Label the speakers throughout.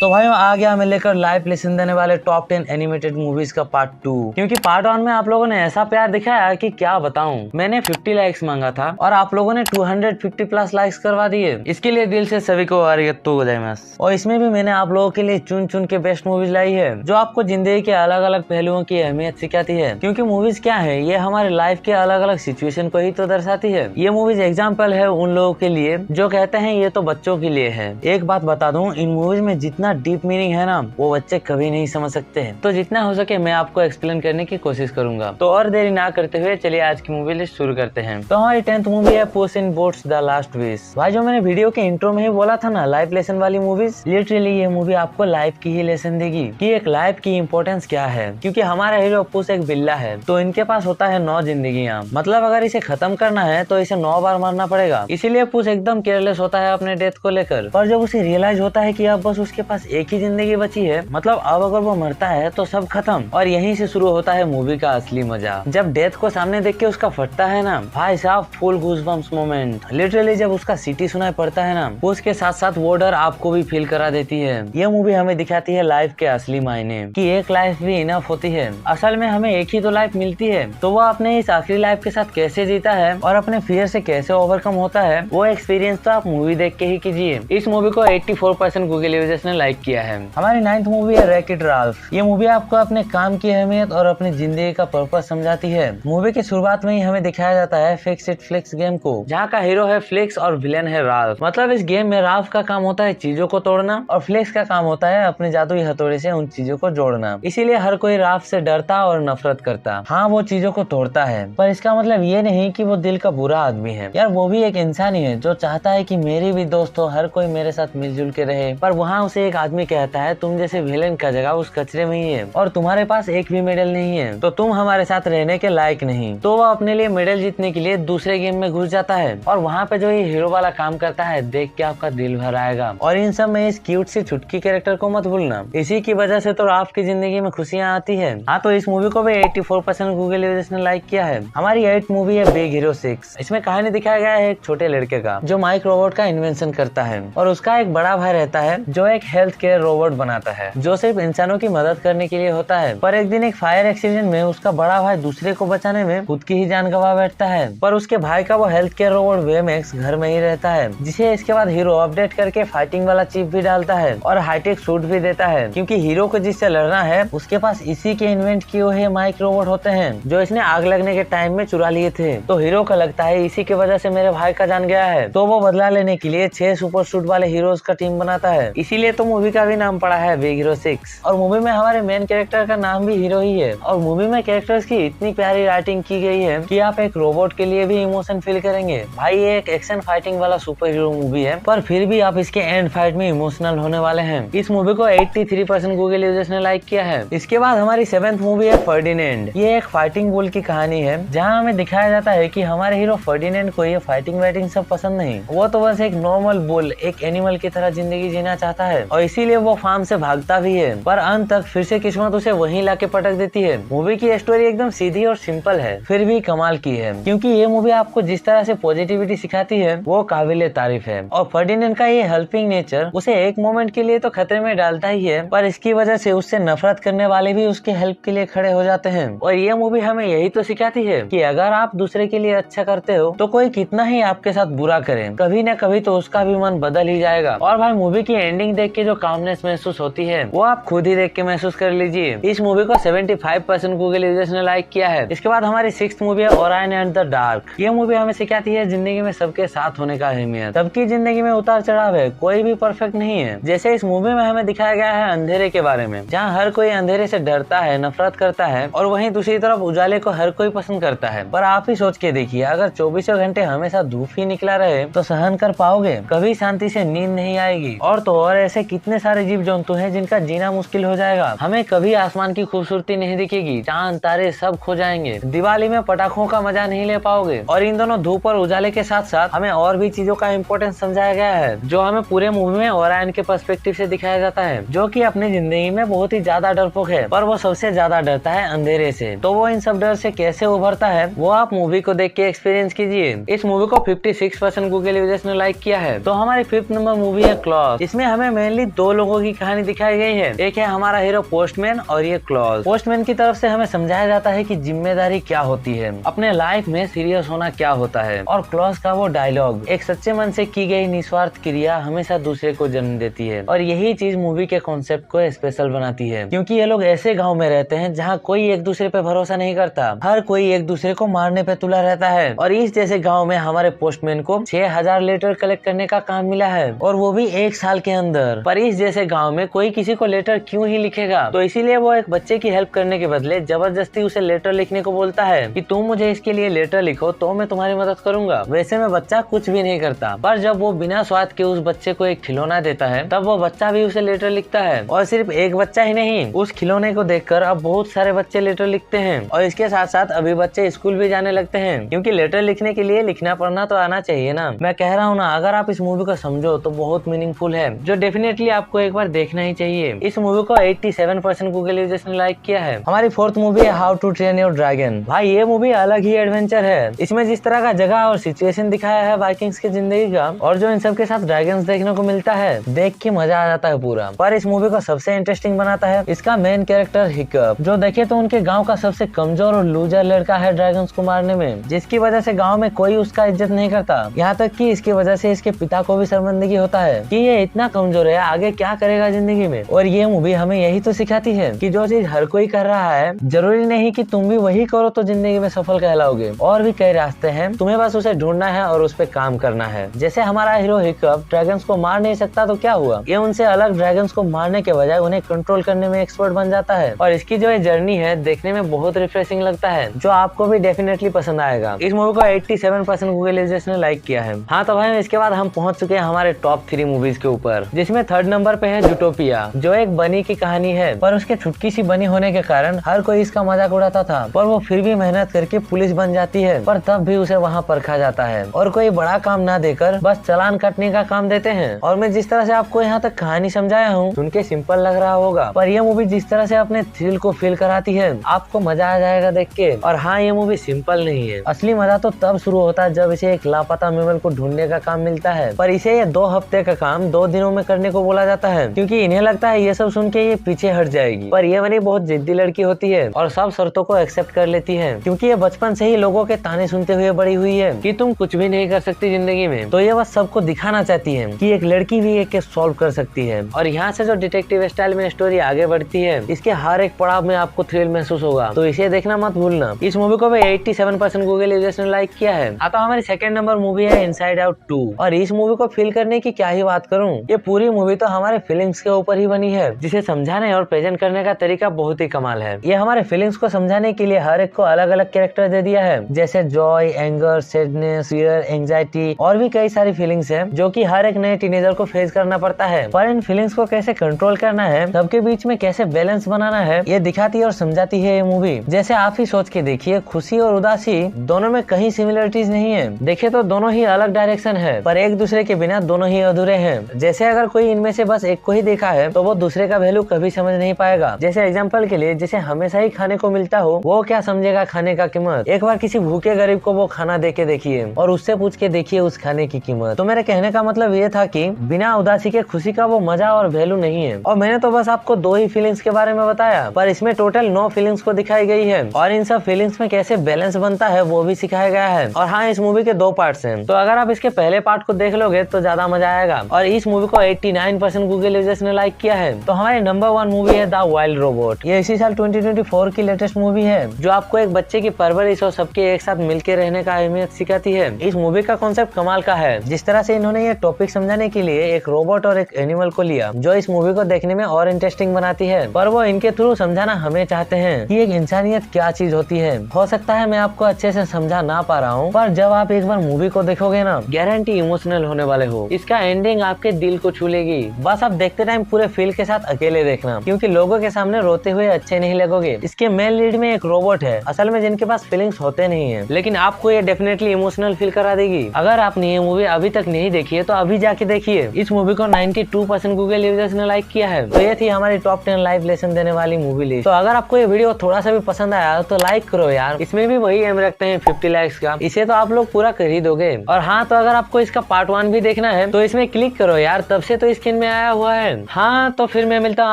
Speaker 1: तो भाई आ गया मैं लेकर लाइव लेसन देने वाले टॉप 10 एनिमेटेड मूवीज का पार्ट 2, क्योंकि पार्ट 1 में आप लोगों ने ऐसा प्यार दिखाया कि क्या बताऊं। मैंने 50 लाइक्स मांगा था और आप लोगों ने 250 प्लस लाइक्स करवा दिए। इसके लिए दिल से सभी को आरिगत्तो गोजाइमास। और इसमें भी मैंने आप लोगों के लिए चुन चुन के बेस्ट मूवीज लाई है जो आपको जिंदगी के अलग अलग पहलुओं की अहमियत सिखाती है। क्योंकि मूवीज क्या है, ये हमारे लाइफ के अलग अलग सिचुएशन को ही तो दर्शाती है। ये मूवीज एग्जाम्पल है उन लोगों के लिए जो कहते हैं ये तो बच्चों के लिए है। एक बात बता दूं, इन मूवीज में जितना डीप मीनिंग है ना वो बच्चे कभी नहीं समझ सकते हैं। तो जितना हो सके मैं आपको एक्सप्लेन करने की कोशिश करूंगा। तो और देरी ना करते हुए चलिए आज की मूवी लिस्ट शुरू करते हैं। तो हमारी 10th मूवी है पुस इन बूट्स द लास्ट विश। भाई जो मैंने वीडियो के इंट्रो में ही बोला था ना, लाइफ लेसन वाली मूवीज, लिटरली ये मूवी आपको लाइफ की ही लेसन देगी कि एक लाइफ की इम्पोर्टेंस क्या है। क्योंकि हमारा हीरो पुस एक बिल्ला है, तो इनके पास होता है 9 जिंदगियां। मतलब अगर इसे खत्म करना है तो इसे 9 बार मरना पड़ेगा। इसीलिए पुस एकदम केयरलेस होता है अपने डेथ को लेकर। पर जब उसे रियलाइज होता है कि अब बस उसके पास एक ही जिंदगी बची है, मतलब अब अगर वो मरता है तो सब खत्म। और यहीं से शुरू होता है मूवी का असली मजा। जब डेथ को सामने देख के उसका फटता है ना, भाई साहब फुल गूज़बम्प्स मोमेंट। लिटरली जब उसका सीटी सुनाई पड़ता है ना, उसके साथ साथ वो डर आपको भी फील करा देती है। ये मूवी हमें दिखाती है लाइफ के असली मायने, कि एक लाइफ भी इनफ होती है। असल में हमें एक ही तो लाइफ मिलती है, तो वो अपने इस आखिरी लाइफ के साथ कैसे जीता है और अपने फियर से कैसे ओवरकम होता है, वो एक्सपीरियंस तो आप मूवी देख के ही कीजिए। इस मूवी को 84% गूगल यूजर्स ने लाइक किया है। हमारी 9th मूवी है रैकेट राल्फ। ये मूवी आपको अपने काम की अहमियत और अपनी जिंदगी का पर्पस समझाती है। मूवी की शुरुआत में ही हमें दिखाया जाता है फिक्स इट फ्लिक्स गेम को, जहाँ का हीरो है फ्लिक्स और विलेन है राल्फ। मतलब इस गेम में राल्फ का काम होता है चीजों को तोड़ना और फ्लिक्स का काम होता है अपने जादुई हथौड़े से उन चीजों को जोड़ना। इसीलिए हर कोई राल्फ से डरता और नफरत करता। हाँ, वो चीजों को तोड़ता है, पर इसका मतलब ये नहीं कि वो दिल का बुरा आदमी है। यार वो भी एक इंसान ही है जो चाहता है कि मेरी भी दोस्त हो, हर कोई मेरे साथ मिलजुल के रहे। पर वहाँ उसे एक आदमी कहता है तुम जैसे विलेन का जगह उस कचरे में ही है और तुम्हारे पास एक भी मेडल नहीं है, तो तुम हमारे साथ रहने के लायक नहीं। तो वो अपने लिए मेडल जीतने के लिए दूसरे गेम में घुस जाता है और वहाँ पे जो ये हीरो वाला काम करता है देख के आपका दिल भर आएगा। और इन सब में इस क्यूट सी छुटकी कैरेक्टर को मत भूलना, इसी की वजह से तो आपकी जिंदगी में खुशियाँ आती है। हाँ, तो इस मूवी को भी 84% गूगल यूजर्स ने लाइक किया है। हमारी 8th मूवी है बिग हीरो 6। इसमें कहानी दिखाया गया है एक छोटे लड़के का जो माइक रोबोट का इन्वेंशन करता है और उसका एक बड़ा भाई रहता है जो एक हेल्थ केयर रोबोट बनाता है जो सिर्फ इंसानों की मदद करने के लिए होता है। पर एक दिन एक फायर एक्सीडेंट में उसका बड़ा भाई दूसरे को बचाने में खुद की ही जान गंवा बैठता है। पर उसके भाई का वो हेल्थ केयर रोबोट वेमेक्स घर में ही रहता है, जिसे इसके बाद हीरो अपडेट करके फाइटिंग वाला चिप भी डालता है और हाईटेक सूट भी देता है। क्योंकि हीरो को जिससे लड़ना है उसके पास इसी के इन्वेंट किए हुए माइक रोबोट होते हैं जो इसने आग लगने के टाइम में चुरा लिए थे। तो हीरो को लगता है इसी की वजह से मेरे भाई का जान गया है, तो वो बदला लेने के लिए 6 सुपर सूट वाले हीरोज का टीम बनाता है। इसीलिए तो मूवी का भी नाम पड़ा है बिग हीरो 6। और मूवी में हमारे मेन कैरेक्टर का नाम भी हीरो ही है। और मूवी में कैरेक्टर्स की इतनी प्यारी राइटिंग की गई है कि आप एक रोबोट के लिए भी इमोशन फील करेंगे। भाई ये एक एक्शन फाइटिंग वाला सुपर हीरो मूवी है, पर फिर भी आप इसके एंड फाइट में इमोशनल होने वाले हैं। इस मूवी को 83% गूगल यूजर्स ने लाइक किया है। इसके बाद हमारी 7th मूवी है फर्डिनेंड। ये एक फाइटिंग बुल की कहानी है जहाँ हमें दिखाया जाता है कि हमारे हीरो फर्डिनेंड को ये फाइटिंग वाइटिंग सब पसंद नहीं। वो तो बस एक नॉर्मल बुल, एक एनिमल की तरह जिंदगी जीना चाहता है और इसीलिए वो फार्म से भागता भी है। पर अंत तक फिर से किस्मत उसे वहीं लाके पटक देती है। मूवी की स्टोरी एकदम सीधी और सिंपल है, फिर भी कमाल की है। क्योंकि ये मूवी आपको जिस तरह से पॉजिटिविटी सिखाती है वो काबिले तारीफ है। और फर्डिनेंड का ये हेल्पिंग नेचर उसे एक मोमेंट के लिए तो खतरे में डालता ही है, पर इसकी वजह से उससे नफरत करने वाले भी उसके हेल्प के लिए खड़े हो जाते हैं। और ये मूवी हमें यही तो सिखाती है कि अगर आप दूसरे के लिए अच्छा करते हो तो कोई कितना ही आपके साथ बुरा करे, कभी न कभी तो उसका भी मन बदल ही जाएगा। और भाई मूवी की एंडिंग देख के जो कामनेस महसूस होती है वो आप खुद ही देख के महसूस कर लीजिए। इस मूवी को 75% गूगल यूजर्स ने लाइक किया है। इसके बाद हमारी 6th मूवी है ओरायन एंड द डार्क। ये मूवी हमें सिखाती है जिंदगी में सबके साथ होने का अहमियत। सबकी जिंदगी में उतार चढ़ाव है, कोई भी परफेक्ट नहीं है। जैसे इस मूवी में हमें दिखाया गया है अंधेरे के बारे में, जहाँ हर कोई अंधेरे से डरता है, नफरत करता है, और वहीं दूसरी तरफ उजाले को हर कोई पसंद करता है। पर आप ही सोच के देखिए, अगर 24 घंटे हमेशा धूप ही निकला रहे तो सहन कर पाओगे? कभी शांति से नींद नहीं आएगी। और तो और ऐसे कितने सारे जीव जंतु हैं जिनका जीना मुश्किल हो जाएगा। हमें कभी आसमान की खूबसूरती नहीं दिखेगी, चांद तारे सब खो जाएंगे। दिवाली में पटाखों का मजा नहीं ले पाओगे। और इन दोनों धूप और उजाले के साथ साथ हमें और भी चीजों का इम्पोर्टेंस समझाया गया है जो हमें पूरे मूवी में ओरायन के पर्सपेक्टिव से दिखाया जाता है, जो कि अपनी जिंदगी में बहुत ही ज्यादा डरपोक है, पर वो सबसे ज्यादा डरता है अंधेरे से। तो वो इन सब डर से कैसे उभरता है वो आप मूवी को देख के एक्सपीरियंस कीजिए। इस मूवी को 56% गूगल यूजर्स ने लाइक किया है। तो हमारी 5th नंबर मूवी है क्लॉस। इसमें हमें मेनली दो लोगों की कहानी दिखाई गई है। एक है हमारा हीरो पोस्टमैन और ये क्लॉज। पोस्टमैन की तरफ से हमें समझाया जाता है कि जिम्मेदारी क्या होती है, अपने लाइफ में सीरियस होना क्या होता है। और क्लॉज का वो डायलॉग, एक सच्चे मन से की गई निस्वार्थ क्रिया हमेशा दूसरे को जन्म देती है। और यही चीज मूवी के कॉन्सेप्ट को स्पेशल बनाती है, क्योंकि ये लोग ऐसे गाँव में रहते हैं जहाँ कोई एक दूसरे पे भरोसा नहीं करता, हर कोई एक दूसरे को मारने पे तुला रहता है। और इस जैसे गाँव में हमारे पोस्टमैन को 6000 लेटर कलेक्ट करने का काम मिला है, और वो भी 1 साल के अंदर। पर इस जैसे गाँव में कोई किसी को लेटर क्यों ही लिखेगा, तो इसीलिए वो एक बच्चे की हेल्प करने के बदले जबरदस्ती उसे लेटर लिखने को बोलता है कि तुम मुझे इसके लिए लेटर लिखो तो मैं तुम्हारी मदद करूंगा। वैसे में बच्चा कुछ भी नहीं करता, पर जब वो बिना स्वाद के उस बच्चे को एक खिलौना देता है तब वो बच्चा भी उसे लेटर लिखता है। और सिर्फ एक बच्चा ही नहीं, उस खिलौने को देखकर अब बहुत सारे बच्चे लेटर लिखते हैं। और इसके साथ साथ अभी बच्चे स्कूल भी जाने लगते हैं, क्योंकि लेटर लिखने के लिए लिखना पढ़ना तो आना चाहिए ना। मैं कह रहा हूँ ना, अगर आप इस मूवी को समझो तो बहुत मीनिंगफुल है, जो डेफिनेटली आपको एक बार देखना ही चाहिए। इस मूवी को 87% गूगल यूजर्स ने लाइक किया है। हमारी 4th मूवी है how to train your dragon. भाई ये मूवी अलग ही एडवेंचर है। इसमें जिस तरह का जगह और सिचुएशन दिखाया है वाइकिंग्स की जिंदगी का, और जो इन सब के साथ ड्रैगन्स देखने को मिलता है, देख के मजा आ जाता है पूरा। पर इस मूवी को सबसे इंटरेस्टिंग बनाता है इसका मेन कैरेक्टर हिकअप, जो देखे तो उनके गाँव का सबसे कमजोर और लूजर लड़का है ड्रैगन्स को मारने में, जिसकी वजह से गाँव में कोई उसका इज्जत नहीं करता। यहाँ तक कि इसकी वजह से इसके पिता को भी शर्मिंदगी होता है कि ये इतना कमजोर है, आगे क्या करेगा जिंदगी में। और ये मूवी हमें यही तो सिखाती है कि जो चीज हर कोई कर रहा है, जरूरी नहीं कि तुम भी वही करो तो जिंदगी में सफल कहलाओगे। और भी कई रास्ते हैं, तुम्हें बस उसे ढूंढना है और उस पर काम करना है। जैसे हमारा हीरो हिकअप ड्रैगन्स को मार नहीं सकता तो क्या हुआ, ये उनसे अलग ड्रैगन्स को मारने के बजाय उन्हें कंट्रोल करने में एक्सपर्ट बन जाता है। और इसकी जो जर्नी है देखने में बहुत रिफ्रेशिंग लगता है, जो आपको भी डेफिनेटली पसंद आएगा। इस मूवी को 87% गूगल यूजर्स ने लाइक किया है। हाँ तो भाई इसके बाद हम पहुंच चुके हैं हमारे टॉप 3 मूवीज के ऊपर, जिसमें 3rd नंबर पे है जूटोपिया, जो एक बनी की कहानी है। पर उसके छुटकी सी बनी होने के कारण हर कोई इसका मजाक उड़ाता था, पर वो फिर भी मेहनत करके पुलिस बन जाती है। पर तब भी उसे वहाँ परखा जाता है, और कोई बड़ा काम ना देकर बस चालान काटने का काम देते हैं। और मैं जिस तरह से आपको यहाँ तक कहानी समझाया हूँ, सुन के सिंपल लग रहा होगा, पर यह मूवी जिस तरह से अपने थ्रिल को फील कराती है, आपको मजा आ जाएगा देख के। और हाँ, ये मूवी सिंपल नहीं है, असली मजा तो तब शुरू होता है जब इसे एक लापता मेमल को ढूंढने का काम मिलता है। पर इसे ये 2 हफ्ते का काम 2 दिनों में करने को बोला जाता है, क्योंकि इन्हें लगता है ये सब सुन के ये पीछे हट जाएगी। पर ये बनी बहुत जिद्दी लड़की होती है और सब शर्तों को एक्सेप्ट कर लेती है, क्योंकि ये बचपन से ही लोगों के ताने सुनते हुए बड़ी हुई है कि तुम कुछ भी नहीं कर सकती जिंदगी में। तो ये बस सबको दिखाना चाहती है कि एक लड़की भी एक केस सॉल्व कर सकती है। और यहाँ से जो डिटेक्टिव स्टाइल में स्टोरी आगे बढ़ती है, इसके हर एक पड़ाव में आपको थ्रिल महसूस होगा, तो इसे देखना मत भूलना। इस मूवी को भी 87% गूगल यूजर्स ने लाइक किया है। तो हमारी 2nd नंबर मूवी है इनसाइड आउट 2। और इस मूवी को फील करने की क्या ही बात करूं, ये पूरी मूवी तो हमारे फीलिंग्स के ऊपर ही बनी है, जिसे समझाने और प्रेजेंट करने का तरीका बहुत ही कमाल है। ये हमारे फीलिंग्स को समझाने के लिए हर एक को अलग अलग कैरेक्टर दे दिया है, जैसे Joy, anger, sadness, fear, anxiety और भी कई सारी फीलिंग्स है, जो कि हर एक नए टीनेजर को फेस करना पड़ता है। पर इन फीलिंग्स को कैसे कंट्रोल करना है, सबके बीच में कैसे बैलेंस बनाना है, ये दिखाती और समझाती है ये मूवी। जैसे आप ही सोच के देखिए, खुशी और उदासी दोनों में कहीं सिमिलरिटीज नहीं है, देखे तो दोनों ही अलग डायरेक्शन है, पर एक दूसरे के बिना दोनों ही अधूरे हैं। जैसे अगर कोई इनमें से बस एक को ही देखा है तो वो दूसरे का वैल्यू कभी समझ नहीं पाएगा। जैसे एग्जांपल के लिए, जैसे हमेशा ही खाने को मिलता हो, वो क्या समझेगा खाने का कीमत। एक बार किसी भूखे गरीब को वो खाना दे के देखिए और उससे पूछ के देखिए उस खाने की कीमत। तो मेरे कहने का मतलब ये था कि बिना उदासी के खुशी का वो मजा और वैल्यू नहीं है। और मैंने तो बस आपको 2 ही फीलिंग्स के बारे में बताया, पर इसमें टोटल 9 फीलिंग्स को दिखाई गई है, और इन सब फीलिंग्स में कैसे बैलेंस बनता है वो भी सिखाया गया है। और हाँ, इस मूवी के 2 पार्ट्स हैं, तो अगर आप इसके पहले पार्ट को देख लोगे तो ज्यादा मजा आएगा। और इस मूवी को 89% गूगल यूजर्स ने लाइक किया है। तो हमारी नंबर 1 मूवी है द वाइल्ड रोबोट। ये इसी साल 2024 की लेटेस्ट मूवी है, जो आपको एक बच्चे की परवरिश और सबके एक साथ मिलकर रहने का अहमियत सिखाती है। इस मूवी का कॉन्सेप्ट कमाल का है, जिस तरह से इन्होंने ये टॉपिक समझाने के लिए एक रोबोट और एक एनिमल को लिया, जो इस मूवी को देखने में और इंटरेस्टिंग बनाती है। पर वो इनके थ्रू समझाना हमें चाहते हैं कि एक इंसानियत क्या चीज होती है। हो सकता है मैं आपको अच्छे से समझा ना पा रहा हूँ, पर जब आप एक बार मूवी को देखोगे ना, गारंटी इमोशनल होने वाले हो। इसका एंडिंग आपके दिल को छू लेगी। बस आप देखते टाइम पूरे फील के साथ अकेले देखना, क्योंकि लोगों के सामने रोते हुए अच्छे नहीं लगोगे। इसके मेन लीड में एक रोबोट है, असल में जिनके पास फीलिंग्स होते नहीं है, लेकिन आपको ये डेफिनेटली इमोशनल फील करा देगी। अगर आपने ये मूवी अभी तक नहीं देखी है तो अभी जाके देखिए। इस मूवी को 92% गूगल यूजर्स ने लाइक किया है। तो ये थी हमारी टॉप 10 लाइफ लेसन देने वाली मूवी लिस्ट। तो अगर आपको ये वीडियो थोड़ा सा भी पसंद आया तो लाइक करो यार, इसमें भी वही एम रखते हैं 50 लाइक्स का, इसे तो आप लोग पूरा कर ही दोगे। और हाँ, तो अगर आपको इसका पार्ट 1 भी देखना है तो इसमें क्लिक करो यार, तब से तो इसके में आया हुआ है। हाँ तो फिर मैं मिलता हूँ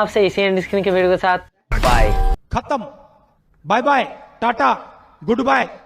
Speaker 1: आपसे इसी एंड स्क्रीन के वीडियो के साथ। बाय।
Speaker 2: खत्म। Bye bye, tata, good bye.